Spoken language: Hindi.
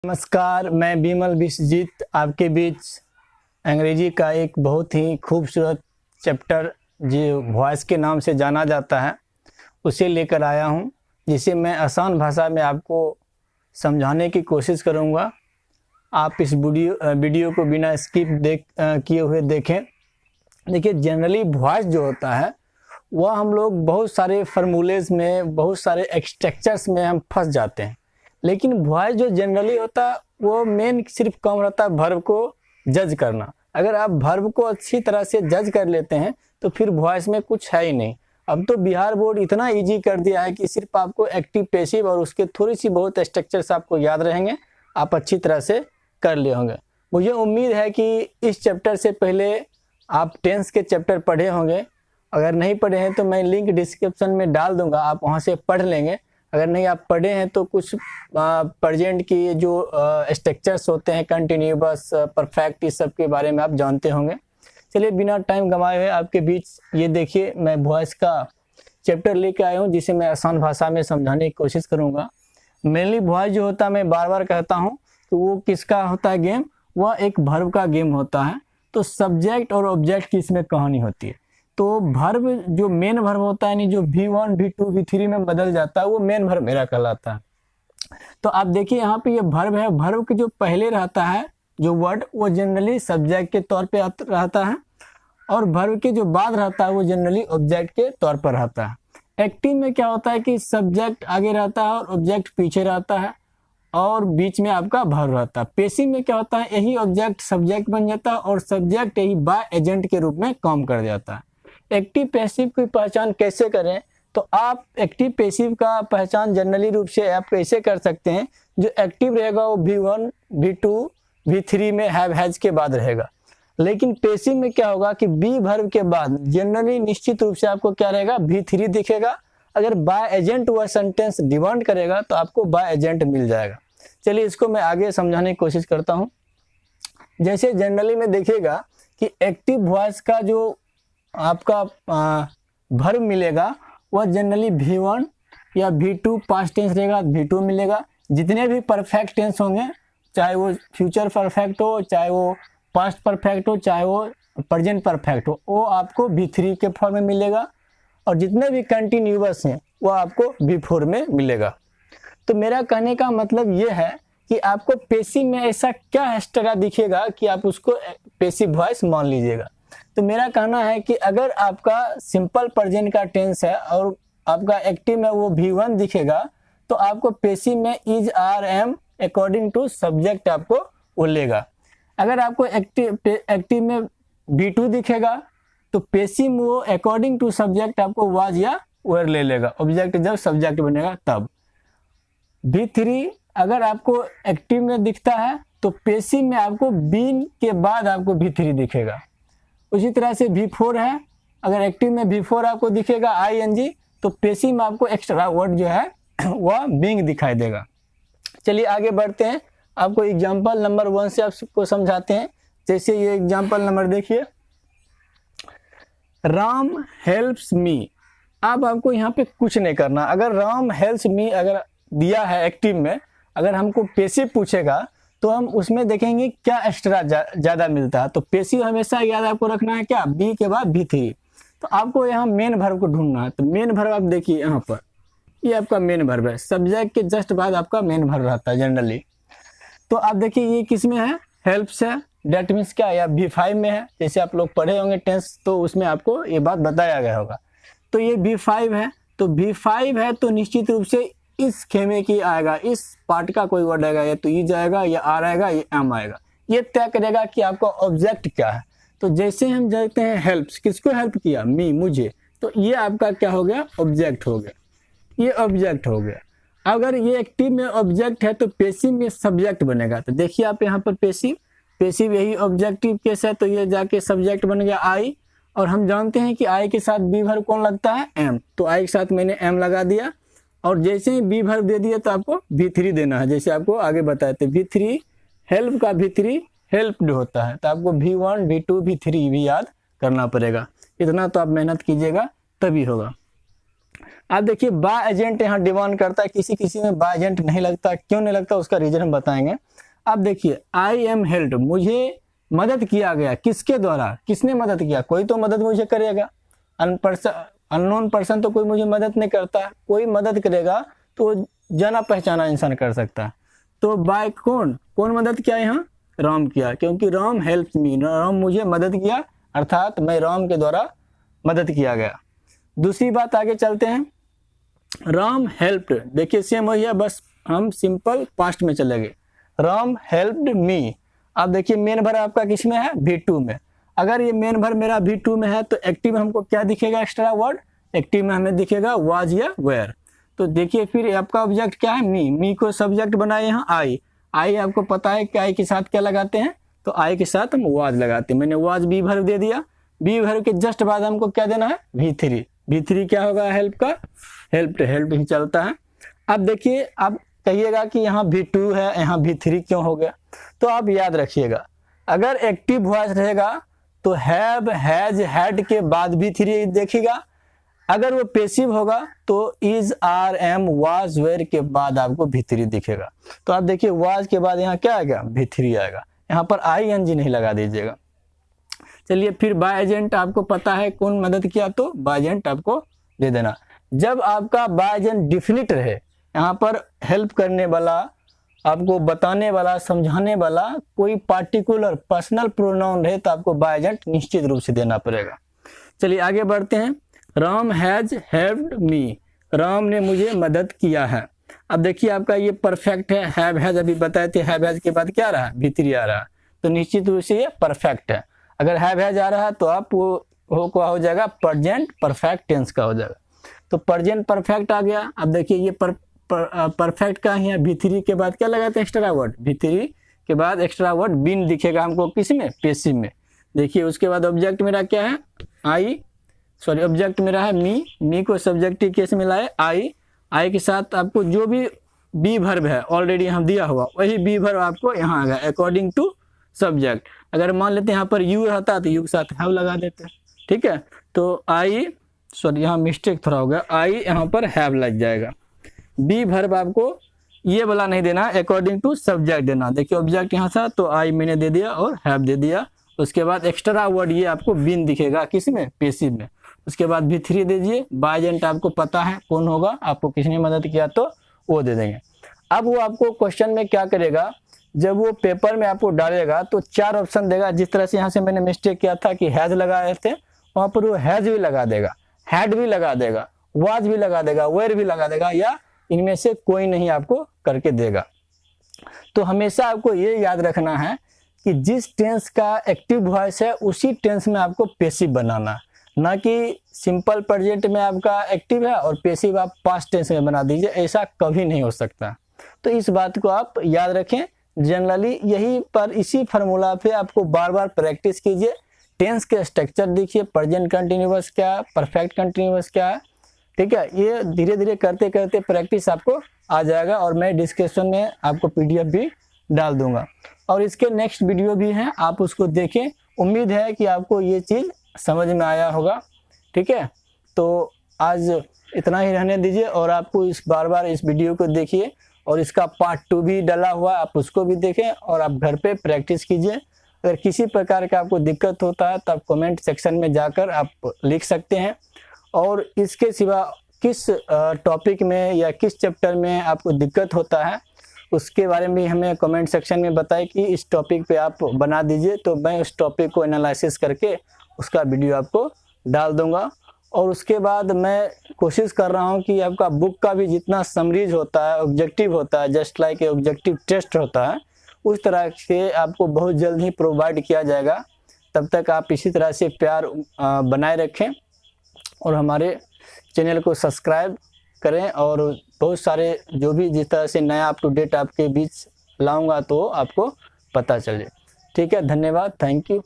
नमस्कार, मैं बिमल विश्वजीत आपके बीच अंग्रेजी का एक बहुत ही खूबसूरत चैप्टर जो वॉइस के नाम से जाना जाता है उसे लेकर आया हूं, जिसे मैं आसान भाषा में आपको समझाने की कोशिश करूंगा। आप इस वीडियो को बिना स्किप किए हुए देखें। देखिए, जनरली वॉइस जो होता है वह हम लोग बहुत सारे फार्मूलेज में, बहुत सारे एक्सट्रक्चर्स में हम फंस जाते हैं। लेकिन वॉइस जो जनरली होता है वो मेन सिर्फ काम रहता है वर्ब को जज करना। अगर आप वर्ब को अच्छी तरह से जज कर लेते हैं तो फिर वॉइस में कुछ है ही नहीं। अब तो बिहार बोर्ड इतना इजी कर दिया है कि सिर्फ आपको एक्टिव, पैसिव और उसके थोड़ी सी बहुत स्ट्रक्चर्स आपको याद रहेंगे, आप अच्छी तरह से कर लिए होंगे। मुझे उम्मीद है कि इस चैप्टर से पहले आप टेंस के चैप्टर पढ़े होंगे। अगर नहीं पढ़े हैं तो मैं लिंक डिस्क्रिप्शन में डाल दूंगा, आप वहां से पढ़ लेंगे। अगर नहीं आप पढ़े हैं तो कुछ प्रेजेंट की जो स्ट्रक्चर्स होते हैं, कंटिन्यूअस, परफेक्ट, इस सब के बारे में आप जानते होंगे। चलिए बिना टाइम गंवाए हुए आपके बीच ये देखिए, मैं वॉइस का चैप्टर लेके आया हूँ जिसे मैं आसान भाषा में समझाने की कोशिश करूँगा। मेनली वॉइस जो होता है, मैं बार बार कहता हूँ, तो वो किसका होता है गेम? वह एक वर्ब का गेम होता है। तो सब्जेक्ट और ऑब्जेक्ट की इसमें कहानी होती है। तो वर्ब जो मेन वर्ब होता है, यानी जो V1, V2, V3 में बदल जाता है, वो मेन वर्ब मेरा कहलाता है। तो आप देखिए यहाँ पे ये वर्ब है। वर्ब के जो पहले रहता है जो वर्ड, वो जनरली सब्जेक्ट के तौर पे रहता है, और वर्ब के जो बाद रहता है वो जनरली ऑब्जेक्ट के तौर पर रहता है। एक्टिव में क्या होता है कि सब्जेक्ट आगे रहता है और ऑब्जेक्ट पीछे रहता है, और बीच में आपका वर्ब रहता है। पैसिव में क्या होता है, यही ऑब्जेक्ट सब्जेक्ट बन जाता है और सब्जेक्ट यही बाय एजेंट के रूप में काम कर जाता है। एक्टिव पैसिव की पहचान कैसे करें? तो आप एक्टिव पैसिव का पहचान जनरली रूप से आप कैसे कर सकते हैं? जो एक्टिव रहेगा वो V1, V2, V3 में हैव, हैज के बाद रहेगा। लेकिन पैसिव में क्या होगा कि बी वर्ब के बाद जनरली निश्चित रूप से आपको क्या रहेगा? V3 दिखेगा। अगर बाय एजेंट वह सेंटेंस डिमांड करेगा तो आपको बाय एजेंट मिल जाएगा। चलिए इसको मैं आगे समझाने की कोशिश करता हूँ। जैसे जनरली में देखिएगा कि एक्टिव वॉइस का जो आपका वर्ब मिलेगा वह जनरली V1 या V2 पास्ट टेंस रहेगा, V2 मिलेगा। जितने भी परफेक्ट टेंस होंगे, चाहे वो फ्यूचर परफेक्ट हो, चाहे वो पास्ट परफेक्ट हो, चाहे वो प्रेजेंट परफेक्ट हो, वो आपको V3 के फॉर्म में मिलेगा। और जितने भी कंटिन्यूअस हैं वो आपको V4 में मिलेगा। तो मेरा कहने का मतलब ये है कि आपको पैसिव में ऐसा क्या एक्स्ट्रा दिखेगा कि आप उसको पैसिव वॉइस मान लीजिएगा। तो मेरा कहना है कि अगर आपका सिंपल प्रेजेंट का टेंस है और आपका एक्टिव में वो V1 दिखेगा, तो आपको पैसिव में is, are, am according to subject आपको वो लेगा। अगर आपको एक्टिव में V2 दिखेगा तो पैसिव में वो अकॉर्डिंग टू सब्जेक्ट आपको वाज या वेयर ले लेगा, ऑब्जेक्ट जब सब्जेक्ट बनेगा तब। V3 अगर आपको एक्टिव में दिखता है तो पैसिव में आपको बीन के बाद आपको V3 दिखेगा। उसी तरह से V4 है, अगर एक्टिव में V4 आपको दिखेगा ING, तो पैसिव में आपको एक्स्ट्रा वर्ड जो है वह बीइंग दिखाई देगा। चलिए आगे बढ़ते हैं, आपको एग्जांपल नंबर 1 से आपको समझाते हैं। जैसे ये एग्जांपल नंबर देखिए, राम हेल्प्स मी। अब आपको यहाँ पे कुछ नहीं करना। अगर राम हेल्प्स मी अगर दिया है एक्टिव में, अगर हमको पैसिव पूछेगा तो हम उसमें देखेंगे क्या एक्स्ट्रा ज्यादा मिलता है। तो पैसिव हमेशा याद आपको रखना है क्या? बी के बाद V3। तो आपको यहाँ मेन वर्ब को ढूंढना है। तो मेन वर्ब आप देखिए यहाँ पर, ये आपका मेन वर्ब है। सब्जेक्ट के जस्ट बाद आपका मेन वर्ब रहता है जनरली। तो आप देखिए ये किस में है? हेल्प्स है। डेट मीन्स क्या? या V5 में है। जैसे आप लोग पढ़े होंगे टेंस, तो उसमें आपको ये बात बताया गया होगा। तो ये V5 है। तो V5 है तो निश्चित रूप से इस खेमे की आएगा, इस पार्ट का कोई वर्ड आएगा, या तो ई जाएगा, या आर आएगा, या एम आएगा। ये तय करेगा कि आपका ऑब्जेक्ट क्या है। तो जैसे हम देखते हैं हेल्प्स, किसको हेल्प किया? मी, मुझे। तो ये आपका क्या हो गया? ऑब्जेक्ट हो गया। ये ऑब्जेक्ट हो गया। अगर ये एक्टिव में ऑब्जेक्ट है तो पैसिव में सब्जेक्ट बनेगा। तो देखिए आप यहाँ पर पैसिव यही ऑब्जेक्टिव केस है, तो ये जाके सब्जेक्ट बन गया आई। और हम जानते हैं कि आई के साथ बी वर्ब कौन लगता है? एम। तो आई के साथ मैंने एम लगा दिया, और जैसे ही बी वर्ब दे दिया तो आपको V3 देना है। जैसे आपको आगे बताए थे, V3 हेल्प का V3 हेल्प्ड होता है। तो आपको V1, V2, V3 भी याद करना पड़ेगा। इतना तो आप मेहनत कीजिएगा तभी होगा। आप देखिए बाय एजेंट यहाँ डिमांड करता है, किसी किसी में बाय एजेंट नहीं लगता। क्यों नहीं लगता उसका रीजन हम बताएंगे। अब देखिए आई एम हेल्प्ड, मुझे मदद किया गया, किसके द्वारा, किसने मदद किया, कोई तो मदद मुझे करेगा। अननोन पर्सन तो कोई मुझे मदद नहीं करता, कोई मदद करेगा तो जाना पहचाना इंसान कर सकता है। तो बाय कौन मदद किया, यहाँ राम किया, क्योंकि राम हेल्प मी, राम मुझे मदद किया, अर्थात मैं राम के द्वारा मदद किया गया। दूसरी बात आगे चलते हैं, राम हेल्प्ड, देखिए सेम वही है, बस हम सिंपल पास्ट में चले गए। राम हेल्प्ड मी, अब देखिए मेन भर आपका किस में है, V2 में। अगर ये मेन भर मेरा V2 में है तो एक्टिव में हमको क्या दिखेगा, एक्स्ट्रा वर्ड, एक्टिव में हमें दिखेगा वाज या वेयर। तो देखिए फिर आपका ऑब्जेक्ट क्या है, मी को सब्जेक्ट बनाए यहाँ आई आपको पता है कि आई के साथ क्या लगाते हैं, तो आई के साथ हम वाज लगाते हैं। मैंने वाज बी भर दे दिया, बी भर के जस्ट बाद हमको क्या देना है, V3 क्या होगा, हेल्प का, हेल्प ही चलता है। अब देखिए आप कहिएगा कि यहाँ V2 है, यहाँ V3 क्यों हो गया, तो आप याद रखिएगा अगर एक्टिव वॉइस रहेगा तो हैव, हैज, हैड के बाद V3 देखेगा। अगर वो पैसिव होगा तो is, are, am, was, were के बाद आपको V3 दिखेगा। तो आप देखिए वाज के बाद यहाँ क्या आएगा, V3 आएगा, यहाँ पर ING नहीं लगा दीजिएगा। चलिए फिर बाय एजेंट आपको पता है कौन मदद किया, तो बाय एजेंट आपको दे देना। जब आपका बाय एजेंट डिफिनिट रहे, यहाँ पर हेल्प करने वाला, आपको बताने वाला, समझाने वाला कोई पार्टिकुलर पर्सनल प्रोनाउन रहे तो आपको बाय एजेंट निश्चित रूप से देना पड़ेगा। चलिए आगे बढ़ते हैं, Ram has helped me, Ram ने मुझे मदद किया है। अब देखिए आपका ये परफेक्ट है, हैव हैज अभी बताए थे, हैव हैज के बाद क्या आ रहा है, V3 आ रहा है, तो निश्चित रूप से ये परफेक्ट है। अगर हैव हैज आ रहा है तो आप वो हो जाएगा प्रेजेंट परफेक्ट टेंस का हो जाएगा, तो प्रेजेंट परफेक्ट आ गया। अब देखिए ये परफेक्ट का ही है, V3 के बाद क्या लगाते हैं, एक्स्ट्रा वर्ड, V3 के बाद एक्स्ट्रा वर्ड बीन दिखेगा हमको किस में, पैसिव में। देखिए उसके बाद ऑब्जेक्ट मेरा क्या है, ऑब्जेक्ट मेरा है मी को सब्जेक्टिव केस में लाए आई के साथ आपको जो भी बी वर्ब है ऑलरेडी यहाँ दिया हुआ, वही बी वर्ब आपको यहाँ आ गया अकॉर्डिंग टू सब्जेक्ट। अगर मान लेते हैं यहाँ पर यू रहता तो यू के साथ हैव लगा देते हैं, ठीक है। तो यहाँ मिस्टेक थोड़ा हो गया, आई यहाँ पर हैव लग जाएगा। बी वर्ब आपको ये वाला नहीं देना, अकॉर्डिंग टू सब्जेक्ट देना। देखिए ऑब्जेक्ट यहाँ था तो आई मैंने दे दिया और हैव दे दिया, उसके बाद एक्स्ट्रा वर्ड ये आपको बीन दिखेगा किस में, पैसिव में। उसके बाद V3 दीजिए, बाय एजेंट आपको पता है कौन होगा, आपको किसने मदद किया तो वो दे देंगे। अब वो आपको क्वेश्चन में क्या करेगा, जब वो पेपर में आपको डालेगा तो 4 ऑप्शन देगा। जिस तरह से यहाँ से मैंने मिस्टेक किया था कि हैज लगाए थे, वहाँ पर वो हैज भी लगा देगा, हैड भी लगा देगा, वाज भी लगा देगा, वेयर भी लगा देगा, या इनमें से कोई नहीं आपको करके देगा। तो हमेशा आपको ये याद रखना है कि जिस टेंस का एक्टिव वॉइस है उसी टेंस में आपको पैसिव बनाना, ना कि सिंपल प्रेजेंट में आपका एक्टिव है और पैसिव आप पास्ट टेंस में बना दीजिए, ऐसा कभी नहीं हो सकता। तो इस बात को आप याद रखें। जनरली यही पर इसी फार्मूला पे आपको बार बार प्रैक्टिस कीजिए। टेंस के स्ट्रक्चर देखिए, प्रेजेंट कंटिन्यूअस क्या है, परफेक्ट कंटिन्यूअस क्या है, ठीक है। ये धीरे धीरे करते करते प्रैक्टिस आपको आ जाएगा और मैं डिस्क्रिप्शन में आपको PDF भी डाल दूंगा और इसके नेक्स्ट वीडियो भी हैं, आप उसको देखें। उम्मीद है कि आपको ये चीज़ समझ में आया होगा, ठीक है। तो आज इतना ही रहने दीजिए और आपको बार बार इस वीडियो को देखिए और इसका पार्ट 2 भी डला हुआ है, आप उसको भी देखें और आप घर पे प्रैक्टिस कीजिए। अगर किसी प्रकार का आपको दिक्कत होता है तो आप कमेंट सेक्शन में जाकर आप लिख सकते हैं और इसके सिवा किस टॉपिक में या किस चैप्टर में आपको दिक्कत होता है उसके बारे में हमें कमेंट सेक्शन में बताएं कि इस टॉपिक पे आप बना दीजिए, तो मैं उस टॉपिक को एनालिसिस करके उसका वीडियो आपको डाल दूंगा। और उसके बाद मैं कोशिश कर रहा हूं कि आपका बुक का भी जितना समरीज होता है, ऑब्जेक्टिव होता है, जस्ट लाइक ऑब्जेक्टिव टेस्ट होता है, उस तरह से आपको बहुत जल्द ही प्रोवाइड किया जाएगा। तब तक आप इसी तरह से प्यार बनाए रखें और हमारे चैनल को सब्सक्राइब करें और बहुत सारे जो भी जिस तरह से नया अप टू डेट आपके बीच लाऊंगा तो आपको पता चले। ठीक है, धन्यवाद, थैंक यू।